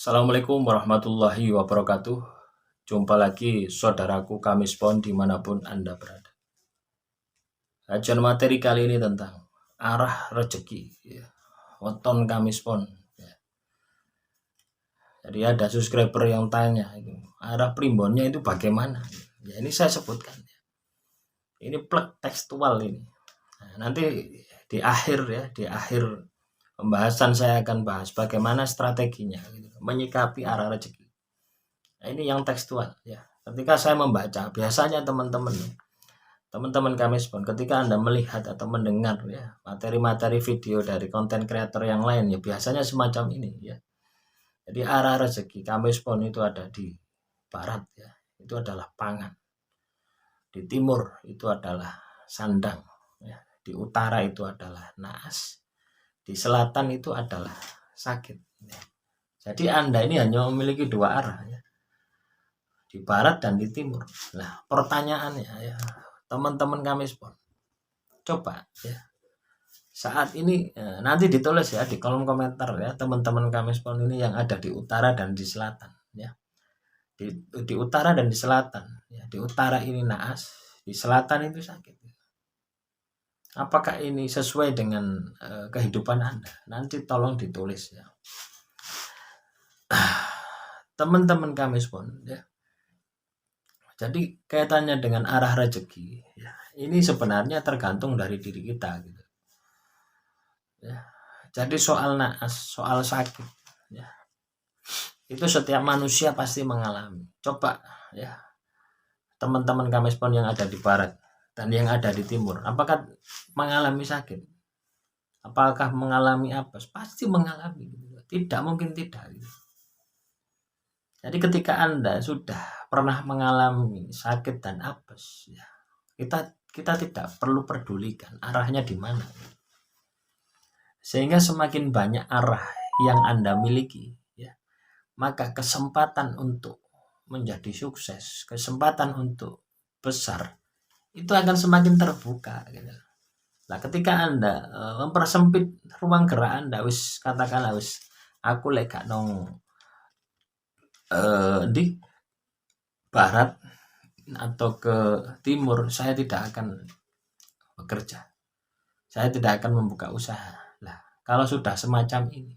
Assalamualaikum warahmatullahi wabarakatuh. Jumpa lagi saudaraku Kamis Pon dimanapun Anda berada. Kajian materi kali ini tentang arah rezeki, ya. Weton Kamis Pon, ya. Jadi ada subscriber yang tanya itu arah primbonnya itu bagaimana? Ya, ini saya sebutkan. Ini plek tekstual ini. Nah, nanti di akhir pembahasan saya akan bahas bagaimana strateginya gitu, menyikapi arah rezeki. Nah, ini yang tekstual ya. Ketika saya membaca, biasanya teman-teman Kamis Pon, ketika Anda melihat atau mendengar ya materi-materi video dari konten kreator yang lain ya biasanya semacam ini ya. Jadi arah rezeki Kamis Pon itu ada di barat ya, itu adalah pangan. Di timur itu adalah sandang ya. Di utara itu adalah naas. Di selatan itu adalah sakit ya. Jadi Anda ini hanya memiliki dua arah ya, di barat dan di timur. Nah, pertanyaannya ya, teman-teman Kamis Pon, coba ya, saat ini nanti ditulis ya di kolom komentar ya, teman-teman Kamis Pon ini yang ada di utara dan di selatan ya. Di utara dan di selatan ya. Di utara ini naas, di selatan itu sakit. Apakah ini sesuai dengan kehidupan Anda? Nanti tolong ditulis ya. Teman-teman Kamis Pon ya. Jadi kaitannya dengan arah rezeki ya, ini sebenarnya tergantung dari diri kita gitu. Ya. Jadi soal naas, soal sakit ya, itu setiap manusia pasti mengalami. Coba ya, teman-teman Kamis Pon yang ada di barat dan yang ada di timur, apakah mengalami sakit? Apakah mengalami apes? Pasti mengalami gitu. Tidak mungkin tidak gitu. Jadi ketika Anda sudah pernah mengalami sakit dan apes ya, kita tidak perlu pedulikan arahnya di mana. Sehingga semakin banyak arah yang Anda miliki ya, maka kesempatan untuk menjadi sukses, kesempatan untuk besar itu akan semakin terbuka gitu. Nah, ketika Anda mempersempit ruang gerak Anda, katakanlah aku lek nong di barat atau ke timur, saya tidak akan bekerja, saya tidak akan membuka usaha. Lah, kalau sudah semacam ini,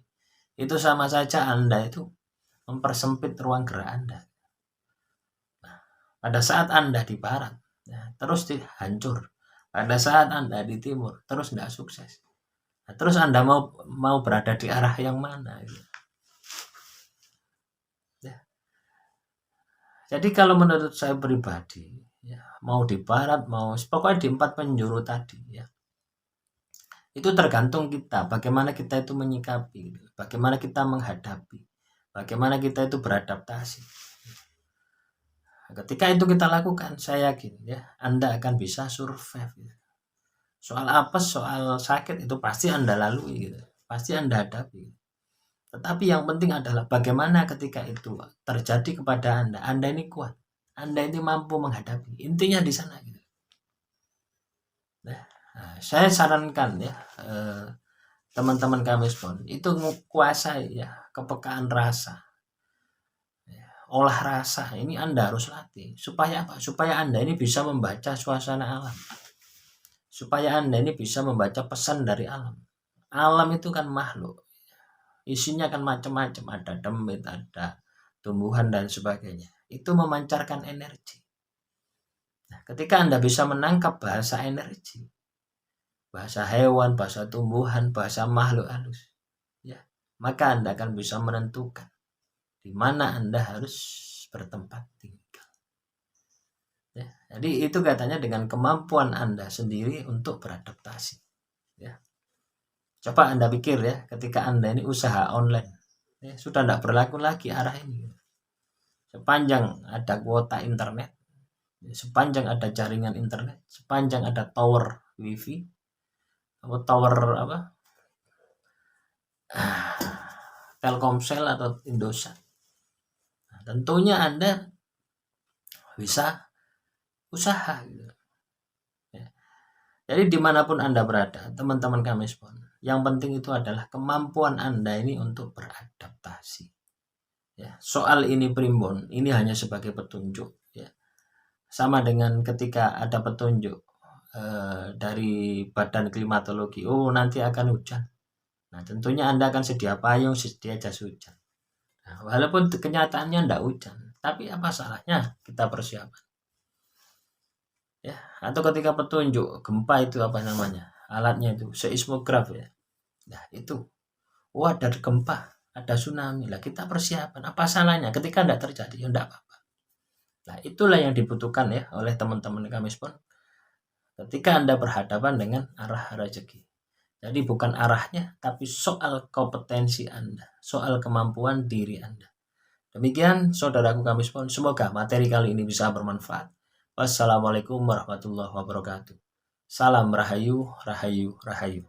itu sama saja Anda itu mempersempit ruang gerak Anda. Nah, pada saat Anda di barat ya, terus hancur, pada saat Anda di timur terus tidak sukses. Nah, terus Anda mau berada di arah yang mana gitu. Jadi kalau menurut saya pribadi ya, mau di barat mau pokoknya di 4 penjuru tadi ya, itu tergantung kita bagaimana kita itu menyikapi, bagaimana kita menghadapi, bagaimana kita itu beradaptasi. Ketika itu kita lakukan, saya yakin ya Anda akan bisa survive gitu. Soal apes, soal sakit itu pasti Anda lalui gitu, pasti Anda hadapi. Tetapi yang penting adalah bagaimana ketika itu terjadi kepada Anda ini kuat, Anda ini mampu menghadapi. Intinya di sana gitu. Nah, saya sarankan ya teman-teman Kamis Pon itu menguasai ya kepekaan rasa, ya, olah rasa ini Anda harus latih. Supaya apa? Supaya Anda ini bisa membaca suasana alam, supaya Anda ini bisa membaca pesan dari alam. Alam itu kan makhluk, isinya kan macam-macam, ada demit, ada tumbuhan dan sebagainya. Itu memancarkan energi. Nah, ketika Anda bisa menangkap bahasa energi, bahasa hewan, bahasa tumbuhan, bahasa makhluk halus, ya, maka Anda akan bisa menentukan di mana Anda harus bertempat tinggal. Ya, jadi itu katanya dengan kemampuan Anda sendiri untuk beradaptasi. Ya. Coba Anda pikir ya, ketika Anda ini usaha online, ya, sudah tidak berlaku lagi arah ini. Sepanjang ada kuota internet, sepanjang ada jaringan internet, sepanjang ada tower wifi, atau tower apa, Telkomsel atau Indosat, nah, tentunya Anda bisa usaha gitu. Ya. Jadi dimanapun Anda berada, teman-teman Kamis Pon, yang penting itu adalah kemampuan Anda ini untuk beradaptasi. Ya, soal ini primbon, ini hanya sebagai petunjuk. Ya. Sama dengan ketika ada petunjuk dari Badan Klimatologi, oh nanti akan hujan. Nah tentunya Anda akan sedia payung, sedia jas hujan. Nah, walaupun kenyataannya tidak hujan, tapi apa salahnya kita persiapan? Ya, atau ketika petunjuk gempa itu apa namanya? Alatnya itu seismograf ya. Nah itu, oh ada gempa, ada tsunami lah, kita persiapan. Apa salahnya ketika tidak terjadi? Ya tidak apa-apa. Nah itulah yang dibutuhkan ya oleh teman-teman kami pun ketika Anda berhadapan dengan arah rezeki. Jadi bukan arahnya, tapi soal kompetensi Anda, soal kemampuan diri Anda. Demikian saudaraku kami pun, semoga materi kali ini bisa bermanfaat. Wassalamualaikum warahmatullahi wabarakatuh. Salam Rahayu, Rahayu, Rahayu.